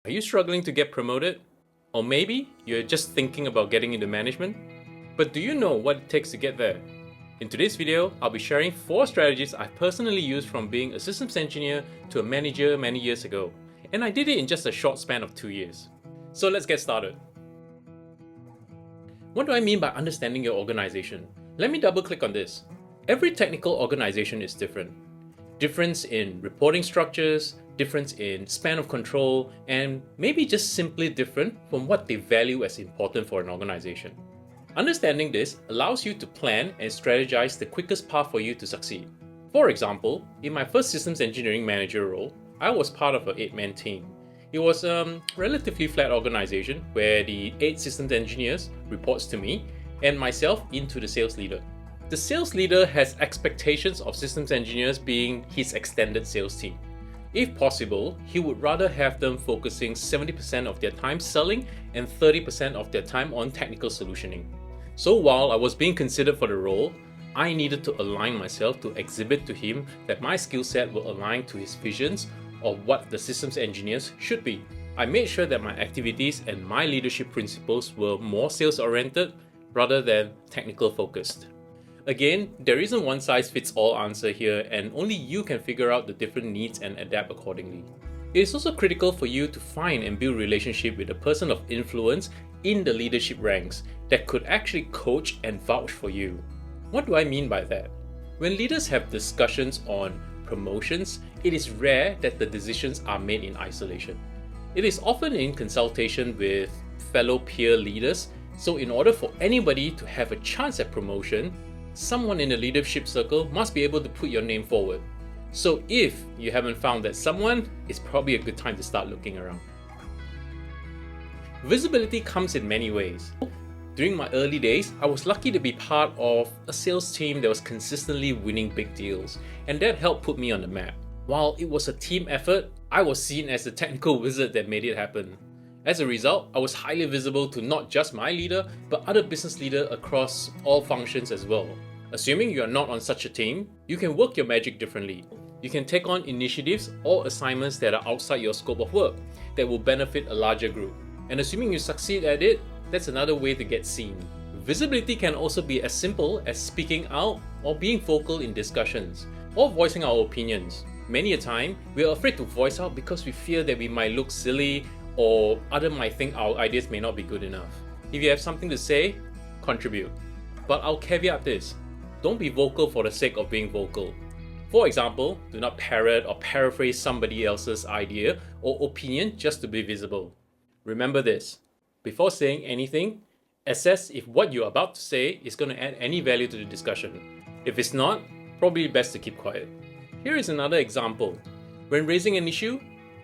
Are you struggling to get promoted? Or maybe you're just thinking about getting into management? But do you know what it takes to get there? In today's video, I'll be sharing 4 strategies I've personally used from being a systems engineer to a manager many years ago. And I did it in just a short span of 2 years. So let's get started. What do I mean by understanding your organization? Let me double click on this. Every technical organization is different. Difference in reporting structures, difference in span of control, and maybe just simply different from what they value as important for an organization. Understanding this allows you to plan and strategize the quickest path for you to succeed. For example, in my first systems engineering manager role, I was part of an 8-man team. It was a relatively flat organization where the 8 systems engineers reports to me and myself into the sales leader. The sales leader has expectations of systems engineers being his extended sales team. If possible, he would rather have them focusing 70% of their time selling and 30% of their time on technical solutioning. So while I was being considered for the role, I needed to align myself to exhibit to him that my skill set will align to his visions of what the systems engineers should be. I made sure that my activities and my leadership principles were more sales oriented rather than technical focused. Again, there isn't one size fits all answer here, and only you can figure out the different needs and adapt accordingly. It is also critical for you to find and build relationship with a person of influence in the leadership ranks that could actually coach and vouch for you. What do I mean by that? When leaders have discussions on promotions, it is rare that the decisions are made in isolation. It is often in consultation with fellow peer leaders, so in order for anybody to have a chance at promotion, someone in the leadership circle must be able to put your name forward. So if you haven't found that someone, it's probably a good time to start looking around. Visibility comes in many ways. During my early days, I was lucky to be part of a sales team that was consistently winning big deals, and that helped put me on the map. While it was a team effort, I was seen as the technical wizard that made it happen. As a result, I was highly visible to not just my leader, but other business leaders across all functions as well. Assuming you are not on such a team, you can work your magic differently. You can take on initiatives or assignments that are outside your scope of work that will benefit a larger group. And assuming you succeed at it, that's another way to get seen. Visibility can also be as simple as speaking out or being vocal in discussions, or voicing our opinions. Many a time, we are afraid to voice out because we fear that we might look silly or others might think our ideas may not be good enough. If you have something to say, contribute. But I'll caveat this. Don't be vocal for the sake of being vocal. For example, do not parrot or paraphrase somebody else's idea or opinion just to be visible. Remember this. Before saying anything, assess if what you're about to say is going to add any value to the discussion. If it's not, probably best to keep quiet. Here is another example. When raising an issue,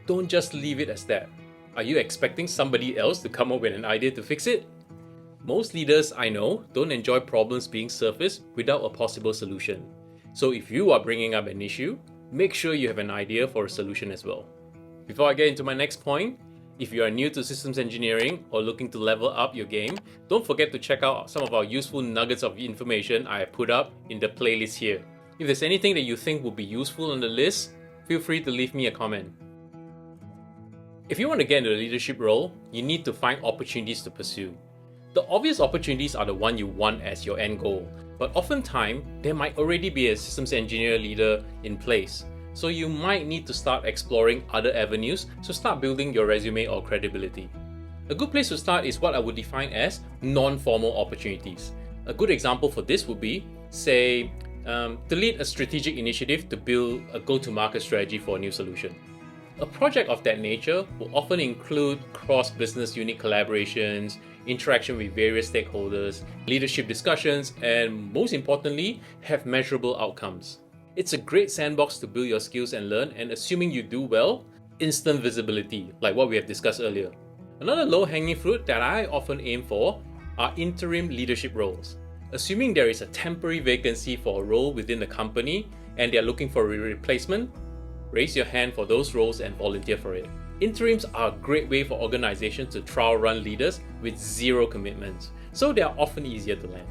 don't just leave it as that. Are you expecting somebody else to come up with an idea to fix it? Most leaders I know don't enjoy problems being surfaced without a possible solution. So if you are bringing up an issue, make sure you have an idea for a solution as well. Before I get into my next point, if you are new to systems engineering or looking to level up your game, don't forget to check out some of our useful nuggets of information I have put up in the playlist here. If there's anything that you think would be useful on the list, feel free to leave me a comment. If you want to get into a leadership role, you need to find opportunities to pursue. The obvious opportunities are the one you want as your end goal, but oftentimes there might already be a systems engineer leader in place. So you might need to start exploring other avenues to start building your resume or credibility. A good place to start is what I would define as non-formal opportunities. A good example for this would be, say, to lead a strategic initiative to build a go-to-market strategy for a new solution. A project of that nature will often include cross-business unit collaborations, interaction with various stakeholders, leadership discussions, and most importantly, have measurable outcomes. It's a great sandbox to build your skills and learn, and assuming you do well, instant visibility, like what we have discussed earlier. Another low-hanging fruit that I often aim for are interim leadership roles. Assuming there is a temporary vacancy for a role within the company and they are looking for a replacement, raise your hand for those roles and volunteer for it. Interims are a great way for organizations to trial run leaders with zero commitments, so they are often easier to land.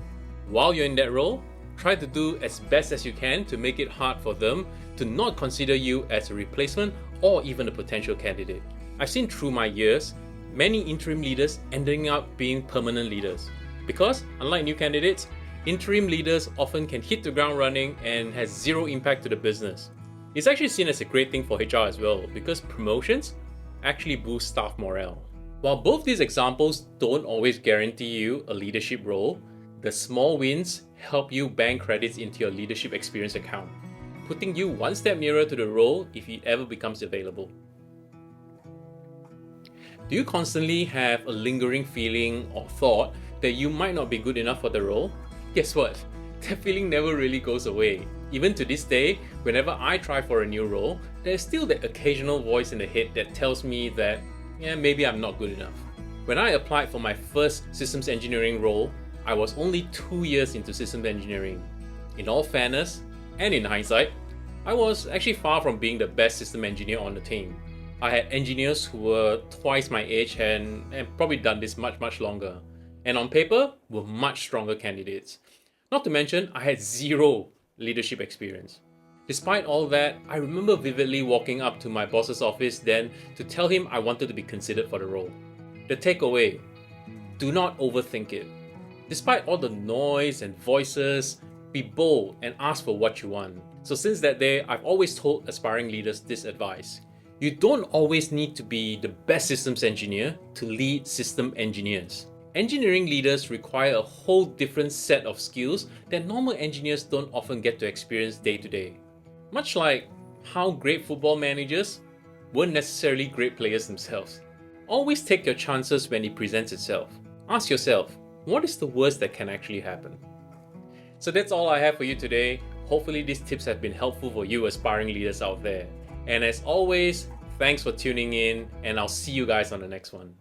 While you're in that role, try to do as best as you can to make it hard for them to not consider you as a replacement or even a potential candidate. I've seen through my years many interim leaders ending up being permanent leaders. Because, unlike new candidates, interim leaders often can hit the ground running and has zero impact to the business. It's actually seen as a great thing for HR as well, because promotions actually boost staff morale. While both these examples don't always guarantee you a leadership role, the small wins help you bank credits into your leadership experience account, putting you one step nearer to the role if it ever becomes available. Do you constantly have a lingering feeling or thought that you might not be good enough for the role? Guess what? That feeling never really goes away. Even to this day, whenever I try for a new role, there's still that occasional voice in the head that tells me that, maybe I'm not good enough. When I applied for my first systems engineering role, I was only 2 years into systems engineering. In all fairness, and in hindsight, I was actually far from being the best system engineer on the team. I had engineers who were twice my age and probably done this much longer, and on paper were much stronger candidates. Not to mention, I had zero leadership experience. Despite all that, I remember vividly walking up to my boss's office then to tell him I wanted to be considered for the role. The takeaway: do not overthink it. Despite all the noise and voices, be bold and ask for what you want. So since that day, I've always told aspiring leaders this advice. You don't always need to be the best systems engineer to lead system engineers. Engineering leaders require a whole different set of skills that normal engineers don't often get to experience day to day. Much like how great football managers weren't necessarily great players themselves. Always take your chances when it presents itself. Ask yourself, what is the worst that can actually happen? So that's all I have for you today. Hopefully these tips have been helpful for you aspiring leaders out there. And as always, thanks for tuning in, and I'll see you guys on the next one.